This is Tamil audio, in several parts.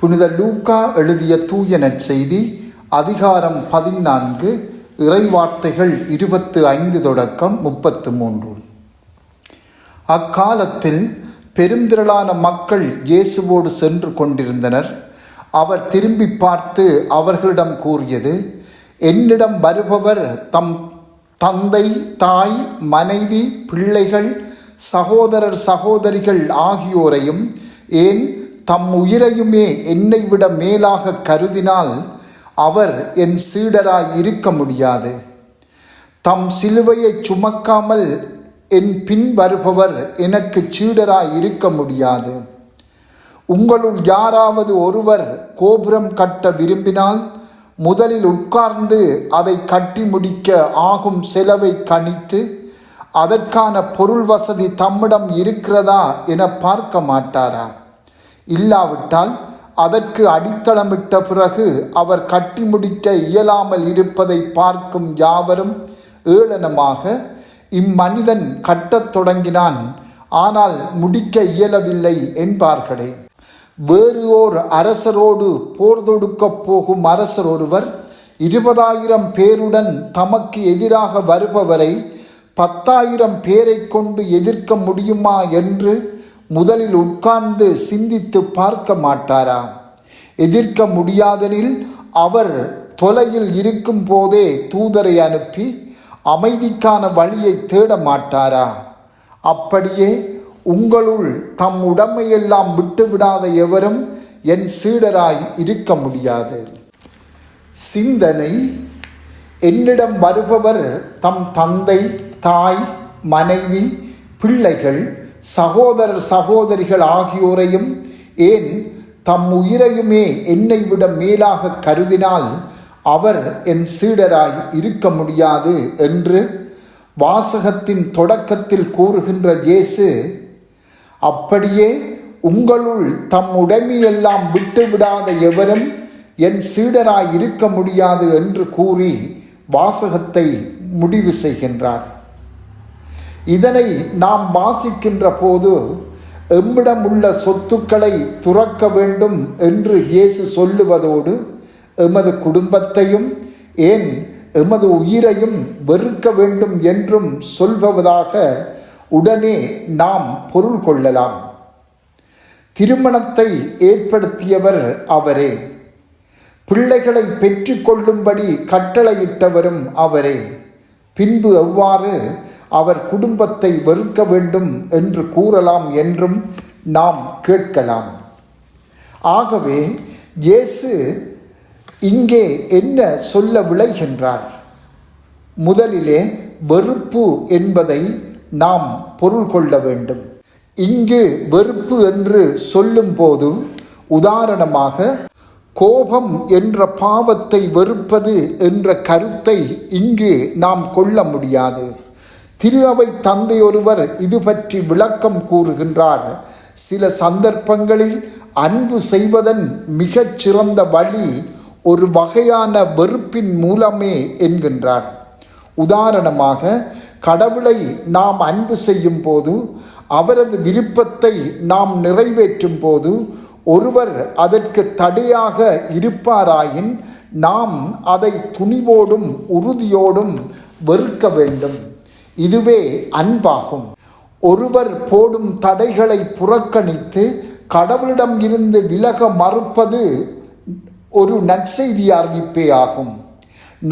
புனித லூக்கா எழுதிய தூய நற்செய்தி அதிகாரம் 14 இறைவார்த்தைகள் 25 தொடக்கம் 33. அக்காலத்தில் பெருந்திரளான மக்கள் இயேசுவோடு சென்று கொண்டிருந்தனர். அவர் திரும்பி பார்த்து அவர்களிடம் கூறியது, என்னிடம் வருபவர் தம் தந்தை, தாய், மனைவி, பிள்ளைகள், சகோதரர், சகோதரிகள் ஆகியோரையும் ஏன் தம் உயிரையுமே என்னை விட மேலாக கருதினால் அவர் என் சீடராய் இருக்க முடியாது. தம் சிலுவையை சுமக்காமல் என் பின் வருபவர் எனக்கு சீடராய் இருக்க முடியாது. உங்களுள் யாராவது ஒருவர் கோபுரம் கட்ட விரும்பினால் முதலில் உட்கார்ந்து அதை கட்டி முடிக்க ஆகும் செலவை கணித்து அதற்கான பொருள் வசதி தம்மிடம் இருக்கிறதா என பார்க்க மாட்டாரா? இல்லாவிட்டால் அதற்கு அடித்தளமிட்ட பிறகு அவர் கட்டி முடிக்க இயலாமல் இருப்பதை பார்க்கும் யாவரும் ஏளனமாக, இம்மனிதன் கட்டத் தொடங்கினான், ஆனால் முடிக்க இயலவில்லை என்பார்களே. வேறு ஓர் அரசரோடு போர் தொடுக்கப் போகும் அரசர் ஒருவர் 20,000 பேருடன் தமக்கு எதிராக வருபவரை 10,000 பேரை கொண்டு எதிர்க்க முடியுமா என்று முதலில் உட்கார்ந்து சிந்தித்து பார்க்க மாட்டாரா? எதிர்க்க முடியாதெனில் அவர் தொலையில் இருக்கும் போதே தூதரை அனுப்பி அமைதிக்கான வழியை தேட மாட்டாரா? அப்படியே உங்களுள் தம் உடைமையெல்லாம் விட்டுவிடாத எவரும் என் சீடராய் இருக்க முடியாது. சிந்தனை: என்னிடம் வருபவர் தம் தந்தை, தாய், மனைவி, பிள்ளைகள், சகோதரர், சகோதரிகள் ஆகியோரையும் ஏன் தம் உயிரையுமே என்னை விட மேலாக கருதினால் அவர் என் சீடராய் இருக்க முடியாது என்று வாசகத்தின் தொடக்கத்தில் கூறுகின்ற இயேசு, அப்படியே உங்களுள் தம் உடைமையெல்லாம் விட்டுவிடாத எவரும் என் சீடராய் இருக்க முடியாது என்று கூறி வாசகத்தை முடிவு செய்கின்றார். இதனை நாம் வாசிக்கின்ற போது எம்மிடம் உள்ள சொத்துக்களை துறக்க வேண்டும் என்று இயேசு சொல்லுவதோடு எமது குடும்பத்தையும் ஏன் எமது உயிரையும் வெறுக்க வேண்டும் என்றும் சொல்பவதாக உடனே நாம் பொருள் கொள்ளலாம். திருமணத்தை ஏற்படுத்தியவர் அவரே, பிள்ளைகளை பெற்றுக்கொள்ளும்படி கட்டளையிட்டவரும் அவரே. பின்பு எவ்வாறு அவர் குடும்பத்தை வெறுக்க வேண்டும் என்று கூறலாம் என்றும் நாம் கேட்கலாம். ஆகவே இயேசு இங்கே என்ன சொல்ல விளைகின்றார்? முதலிலே வெறுப்பு என்பதை நாம் பொருள் கொள்ள வேண்டும். இங்கு வெறுப்பு என்று சொல்லும்போது உதாரணமாக கோபம் என்ற பாவத்தை வெறுப்பது என்ற கருத்தை இங்கு நாம் கொள்ள முடியாது. திரு அவை தந்தை ஒருவர் இது பற்றி விளக்கம் கூறுகின்றார். சில சந்தர்ப்பங்களில் அன்பு செய்வதன் மிகச் சிறந்த வழி ஒரு வகையான வெறுப்பின் மூலமே என்கின்றார். உதாரணமாக, கடவுளை நாம் அன்பு செய்யும் போது, அவரது விருப்பத்தை நாம் நிறைவேற்றும் போது ஒருவர் அதற்கு தடையாக இருப்பாராயின் நாம் அதை துணிவோடும் உறுதியோடும் வெறுக்க வேண்டும். இதுவே அன்பாகும். ஒருவர் போடும் தடைகளை புறக்கணித்து கடவுளிடம் இருந்து விலக மறுப்பது ஒரு நற்செய்தி அறிவிப்பே ஆகும்.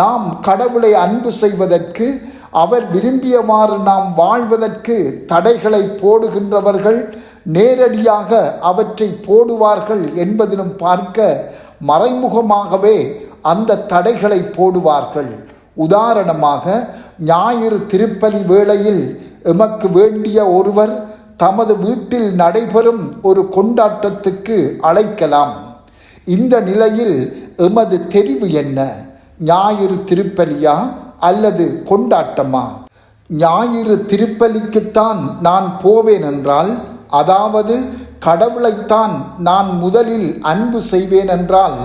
நாம் கடவுளை அன்பு செய்வதற்கு, அவர் விரும்பியவாறு நாம் வாழ்வதற்கு தடைகளை போடுகின்றவர்கள் நேரடியாக அவற்றை போடுவார்கள் என்பதிலும் பார்க்க மறைமுகமாகவே அந்த தடைகளை போடுவார்கள். உதாரணமாக, ஞாயிறு திருப்பலி வேளையில் எமக்கு வேண்டிய ஒருவர் தமது வீட்டில் நடைபெறும் ஒரு கொண்டாட்டத்துக்கு அழைக்கலாம். இந்த நிலையில் எமது தெரிவு என்ன? ஞாயிறு திருப்பலியா அல்லது கொண்டாட்டமா? ஞாயிறு திருப்பலிக்குத்தான் நான் போவேன் என்றால், அதாவது கடவுளைத்தான் நான் முதலில் அன்பு செய்வேன் என்றால்,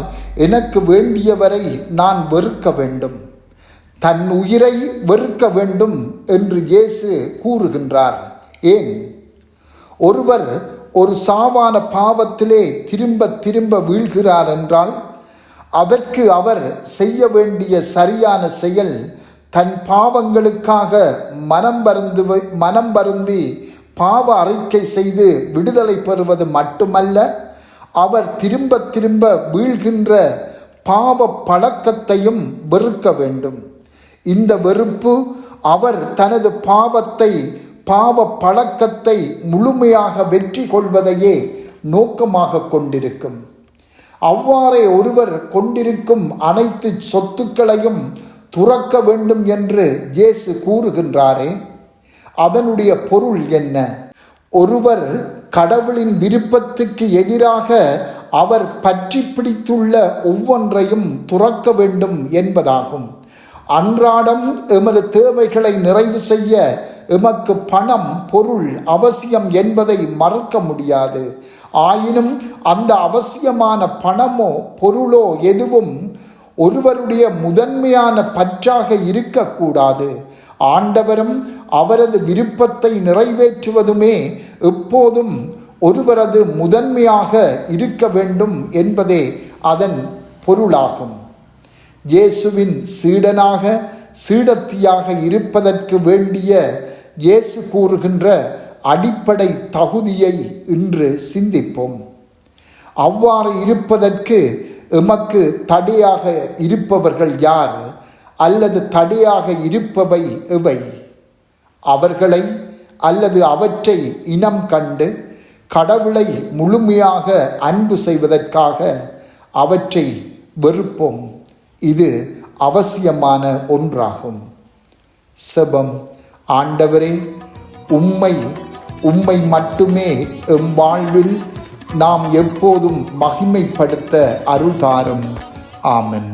எனக்கு வேண்டியவரை நான் வெறுக்க வேண்டும். தன் உயிரை வெறுக்க வேண்டும் என்று இயேசு கூறுகின்றார். ஏன்? ஒருவர் ஒரு சாவான பாவத்திலே திரும்ப திரும்ப வீழ்கிறார் என்றால் அதற்கு அவர் செய்ய வேண்டிய சரியான செயல் தன் பாவங்களுக்காக மனம் வருந்தி பாவ அறிக்கை செய்து விடுதலை பெறுவது மட்டுமல்ல, அவர் திரும்ப திரும்ப வீழ்கின்ற பாவ பழக்கத்தையும் வெறுக்க வேண்டும். இந்த வெறுப்பு அவர் தனது பாவ பழக்கத்தை முழுமையாக வெற்றி கொள்வதையே நோக்கமாக கொண்டிருக்கும். அவ்வாறே ஒருவர் கொண்டிருக்கும் அனைத்து சொத்துக்களையும் துறக்க வேண்டும் என்று இயேசு கூறுகின்றாரே, அதனுடைய பொருள் என்ன? ஒருவர் கடவுளின் விருப்பத்துக்கு எதிராக அவர் பற்றி பிடித்துள்ள ஒவ்வொன்றையும் துறக்க வேண்டும் என்பதாகும். அன்றாடம் எமது தேவைகளை நிறைவு செய்ய எமக்கு பணம், பொருள் அவசியம் என்பதை மறுக்க முடியாது. ஆயினும் அந்த அவசியமான பணமோ பொருளோ எதுவும் ஒருவருடைய முதன்மையான பற்றாக இருக்கக்கூடாது. ஆண்டவரும் அவரது விருப்பத்தை நிறைவேற்றுவதுமே எப்போதும் ஒருவரது முதன்மையாக இருக்க வேண்டும் என்பதே அதன் பொருளாகும். இயேசுவின் சீடத்தியாக இருப்பதற்கு வேண்டிய இயேசு கூறுகின்ற அடிப்படை தகுதியை இன்று சிந்திப்போம். அவ்வாறு இருப்பதற்கு எமக்கு தடையாக இருப்பவர்கள் யார், அல்லது தடையாக இருப்பவை எவை? அவர்களை அல்லது அவற்றை இனம் கண்டு கடவுளை முழுமையாக அன்பு செய்வதற்காக அவற்றை வெறுப்போம். இது அவசியமான ஒன்றாகும். செபம். ஆண்டவரே, உம்மை மட்டுமே எம் வாழ்வில் நாம் எப்போதும் மகிமைப்படுத்த அருள் தாரும். ஆமென்.